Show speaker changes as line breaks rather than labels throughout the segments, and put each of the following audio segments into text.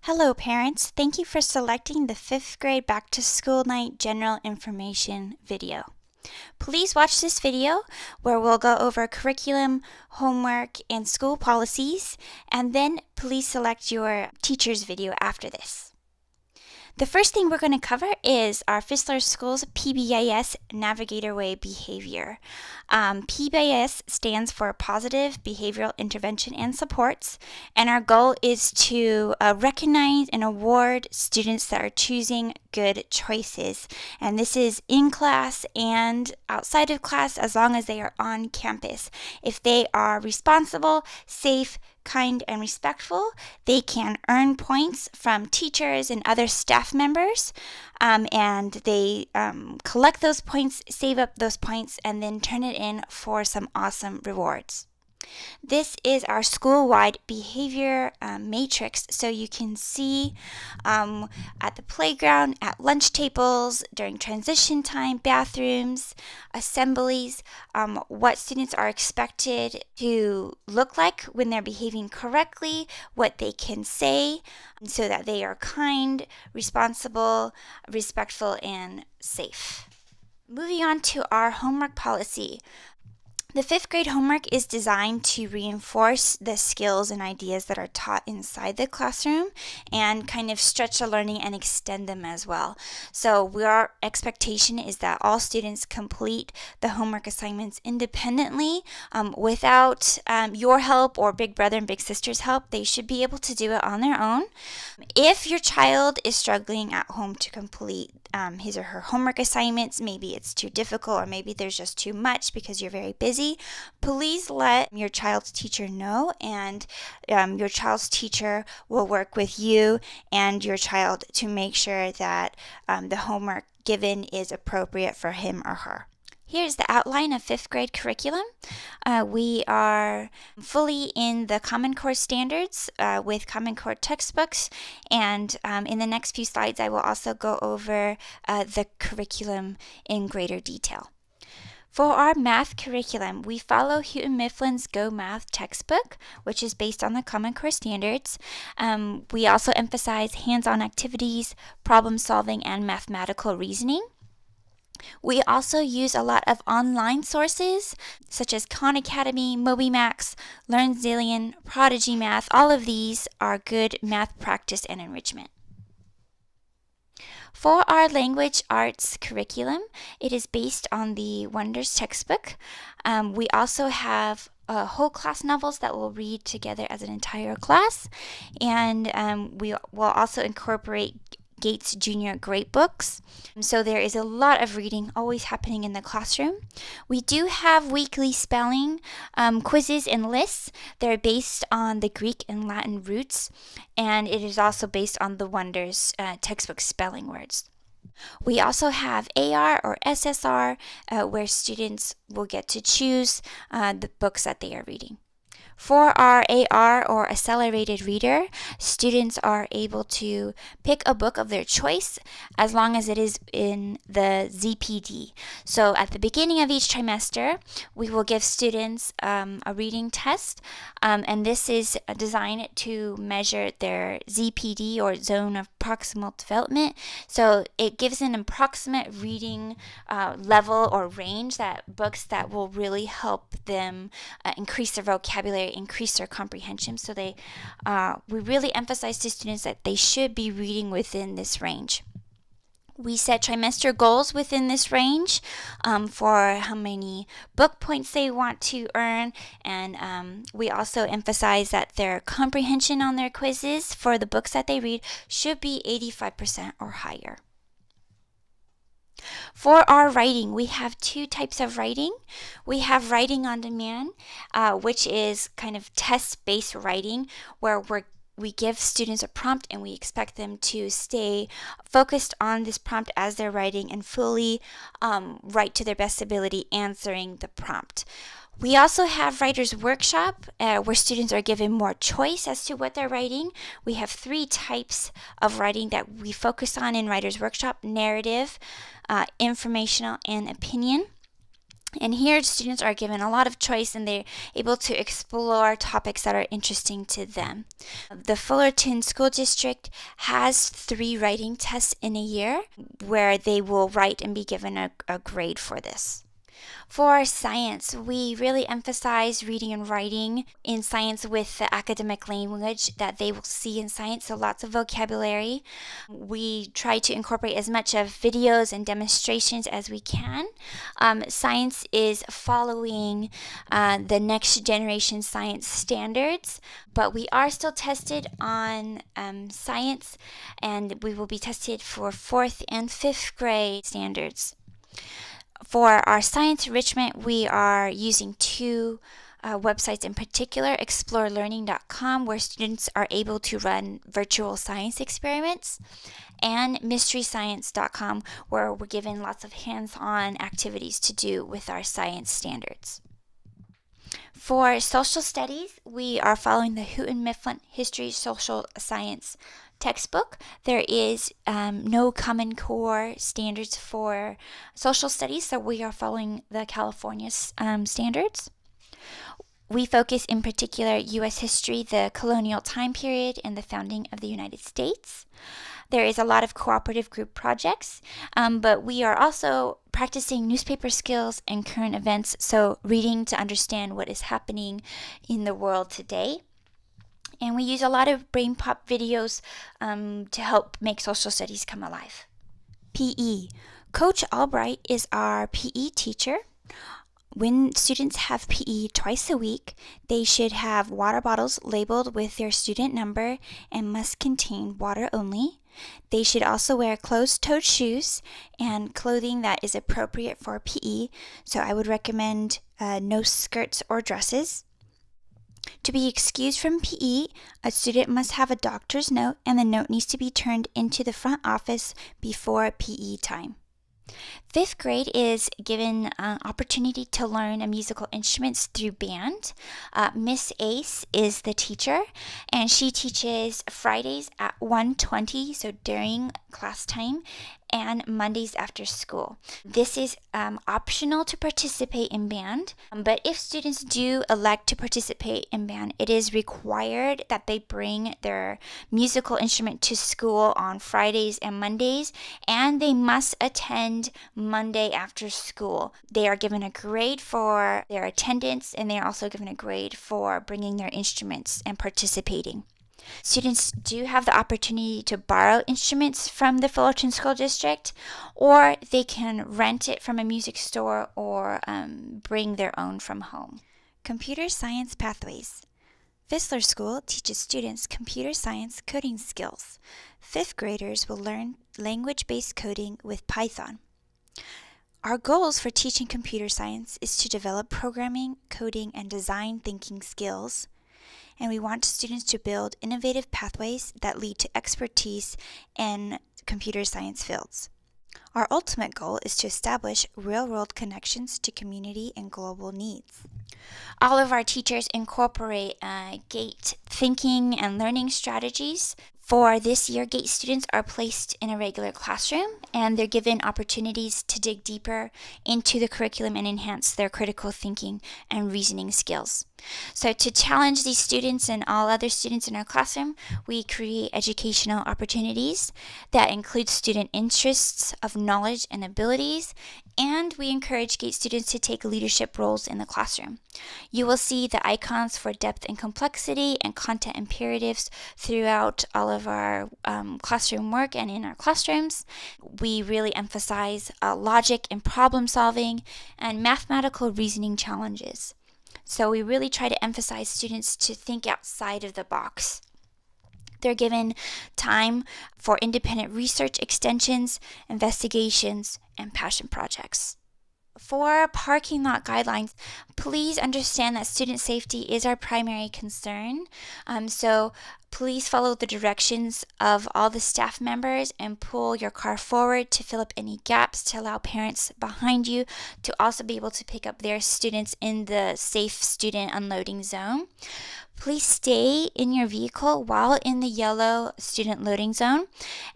Hello parents, thank you for selecting the 5th grade Back to School Night General Information video. Please watch this video where we'll go over curriculum, homework, and school policies, and then please select your teacher's video after this. The first thing we're going to cover is our Fisler Schools PBIS Navigator Way behavior. PBIS stands for Positive Behavioral Intervention and Supports, and our goal is to recognize and award students that are choosing good choices. And this is in class and outside of class as long as they are on campus. If they are responsible, safe, kind, and respectful, they can earn points from teachers and other staff members, and they collect those points, save up those points, and then turn it in for some awesome rewards. This is our school-wide behavior matrix, so you can see at the playground, at lunch tables, during transition time, bathrooms, assemblies, what students are expected to look like when they're behaving correctly, what they can say so that they are kind, responsible, respectful, and safe. Moving on to our homework policy. The 5th grade homework is designed to reinforce the skills and ideas that are taught inside the classroom and kind of stretch the learning and extend them as well. So our expectation is that all students complete the homework assignments independently without your help or big brother and big sister's help. They should be able to do it on their own. If your child is struggling at home to complete his or her homework assignments, maybe it's too difficult or maybe there's just too much because you're very busy, please let your child's teacher know, and your child's teacher will work with you and your child to make sure that the homework given is appropriate for him or her. Here's the outline of 5th grade curriculum. We are fully in the Common Core standards with Common Core textbooks, and in the next few slides I will also go over the curriculum in greater detail. For our math curriculum, we follow Houghton Mifflin's Go Math textbook, which is based on the Common Core standards. We also emphasize hands-on activities, problem solving, and mathematical reasoning. We also use a lot of online sources such as Khan Academy, MobyMax, LearnZillion, Prodigy Math. All of these are good math practice and enrichment. For our language arts curriculum, it is based on the Wonders textbook. We also have whole class novels that we'll read together as an entire class, and we will also incorporate Gates Junior Great Books. So there is a lot of reading always happening in the classroom. We do have weekly spelling quizzes and lists. They're based on the Greek and Latin roots, and it is also based on the Wonders textbook spelling words. We also have AR or SSR, where students will get to choose the books that they are reading. For our AR or Accelerated Reader, students are able to pick a book of their choice as long as it is in the ZPD. So at the beginning of each trimester, we will give students a reading test, and this is designed to measure their ZPD or Zone of Proximal Development. So it gives an approximate reading level or range, that books that will really help them increase their vocabulary, increase their comprehension. So we really emphasize to students that they should be reading within this range. We set trimester goals within this range for how many book points they want to earn, and we also emphasize that their comprehension on their quizzes for the books that they read should be 85% or higher. For our writing, we have 2 types of writing. We have writing on demand, which is kind of test-based writing, where we give students a prompt and we expect them to stay focused on this prompt as they're writing and fully write to their best ability answering the prompt. We also have Writer's Workshop, where students are given more choice as to what they're writing. We have 3 types of writing that we focus on in Writer's Workshop: narrative, informational, and opinion. And here students are given a lot of choice and they're able to explore topics that are interesting to them. The Fullerton School District has 3 writing tests in a year where they will write and be given a grade for this. For science, we really emphasize reading and writing in science with the academic language that they will see in science, so lots of vocabulary. We try to incorporate as much of videos and demonstrations as we can. Science is following the next generation science standards, but we are still tested on science, and we will be tested for 4th and 5th grade standards. For our science enrichment, we are using 2 websites in particular, explorelearning.com, where students are able to run virtual science experiments, and mysteryscience.com, where we're given lots of hands-on activities to do with our science standards. For social studies, we are following the Houghton Mifflin History Social Science textbook. There is no Common Core standards for social studies, so we are following the California standards. We focus in particular U.S. history, the colonial time period, and the founding of the United States. There is a lot of cooperative group projects, but we are also practicing newspaper skills and current events, so reading to understand what is happening in the world today. And we use a lot of brain pop videos to help make social studies come alive. PE. Coach Albright is our PE teacher. When students have PE twice a week, they should have water bottles labeled with their student number and must contain water only. They should also wear closed-toed shoes and clothing that is appropriate for PE, so I would recommend no skirts or dresses. To be excused from PE, a student must have a doctor's note, and the note needs to be turned into the front office before PE time. 5th grade is given an opportunity to learn musical instruments through band. Miss Ace is the teacher, and she teaches Fridays at 1:20, so during class time, and Mondays after school. This is optional to participate in band, but if students do elect to participate in band, it is required that they bring their musical instrument to school on Fridays and Mondays, and they must attend Monday after school. They are given a grade for their attendance, and they are also given a grade for bringing their instruments and participating. Students do have the opportunity to borrow instruments from the Fullerton School District, or they can rent it from a music store or bring their own from home. Computer Science Pathways. Fisler School teaches students computer science coding skills. 5th graders will learn language-based coding with Python. Our goals for teaching computer science is to develop programming, coding, and design thinking skills, and we want students to build innovative pathways that lead to expertise in computer science fields. Our ultimate goal is to establish real-world connections to community and global needs. All of our teachers incorporate GATE thinking and learning strategies. For this year, GATE students are placed in a regular classroom, and they're given opportunities to dig deeper into the curriculum and enhance their critical thinking and reasoning skills. So to challenge these students and all other students in our classroom, we create educational opportunities that include student interests of knowledge and abilities, and we encourage GATE students to take leadership roles in the classroom. You will see the icons for depth and complexity and content imperatives throughout all of our classroom work and in our classrooms. We really emphasize logic and problem solving and mathematical reasoning challenges. So we really try to emphasize students to think outside of the box. They're given time for independent research extensions, investigations, and passion projects. For parking lot guidelines, please understand that student safety is our primary concern. So please follow the directions of all the staff members and pull your car forward to fill up any gaps to allow parents behind you to also be able to pick up their students in the safe student unloading zone. Please stay in your vehicle while in the yellow student loading zone,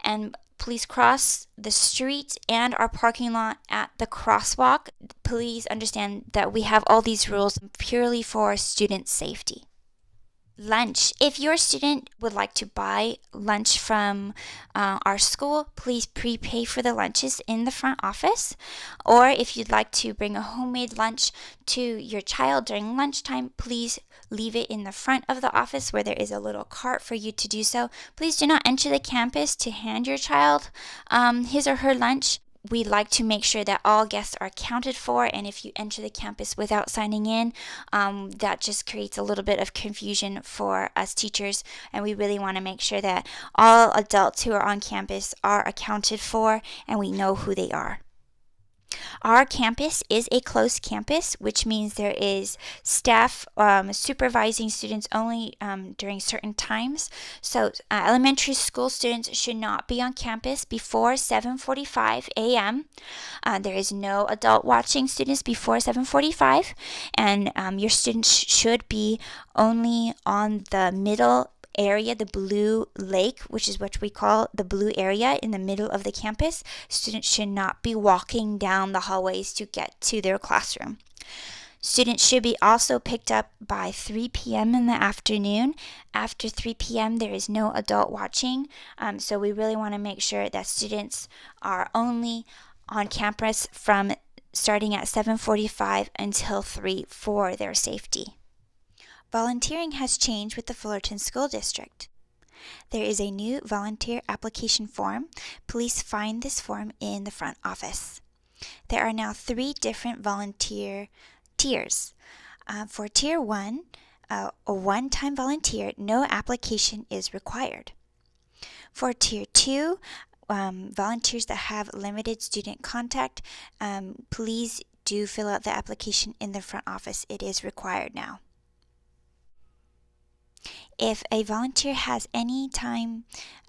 and please cross the street and our parking lot at the crosswalk. Please understand that we have all these rules purely for student safety. Lunch. If your student would like to buy lunch from our school, please prepay for the lunches in the front office. Or if you'd like to bring a homemade lunch to your child during lunchtime, please leave it in the front of the office where there is a little cart for you to do so. Please do not enter the campus to hand your child his or her lunch. We like to make sure that all guests are accounted for, and if you enter the campus without signing in, that just creates a little bit of confusion for us teachers, and we really want to make sure that all adults who are on campus are accounted for and we know who they are. Our campus is a closed campus, which means there is staff supervising students only during certain times. So elementary school students should not be on campus before 7:45 a.m. There is no adult watching students before 7:45, and your students should be only on the middle area, the blue lake, which is what we call the blue area in the middle of the campus. Students should not be walking down the hallways to get to their classroom. Students should be also picked up by 3 p.m. in the afternoon. After 3 p.m. there is no adult watching, so we really want to make sure that students are only on campus from starting at 7:45 until 3 for their safety. Volunteering has changed with the Fullerton School District. There is a new volunteer application form. Please find this form in the front office. There are now 3 different volunteer tiers. For Tier 1, a one-time volunteer, no application is required. For Tier 2, volunteers that have limited student contact, please do fill out the application in the front office. It is required now. If a volunteer has any time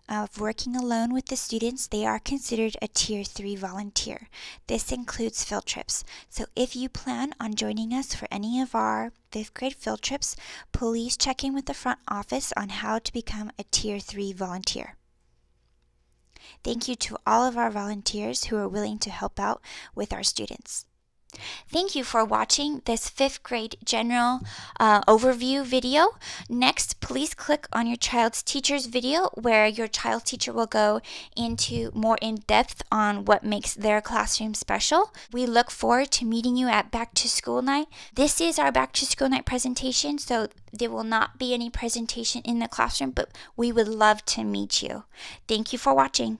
of working alone with the students, they are considered a Tier 3 volunteer. This includes field trips. So if you plan on joining us for any of our 5th grade field trips, please check in with the front office on how to become a Tier 3 volunteer. Thank you to all of our volunteers who are willing to help out with our students. Thank you for watching this 5th grade general overview video. Next, please click on your child's teacher's video where your child's teacher will go into more in depth on what makes their classroom special. We look forward to meeting you at Back to School Night. This is our Back to School Night presentation, so there will not be any presentation in the classroom, but we would love to meet you. Thank you for watching.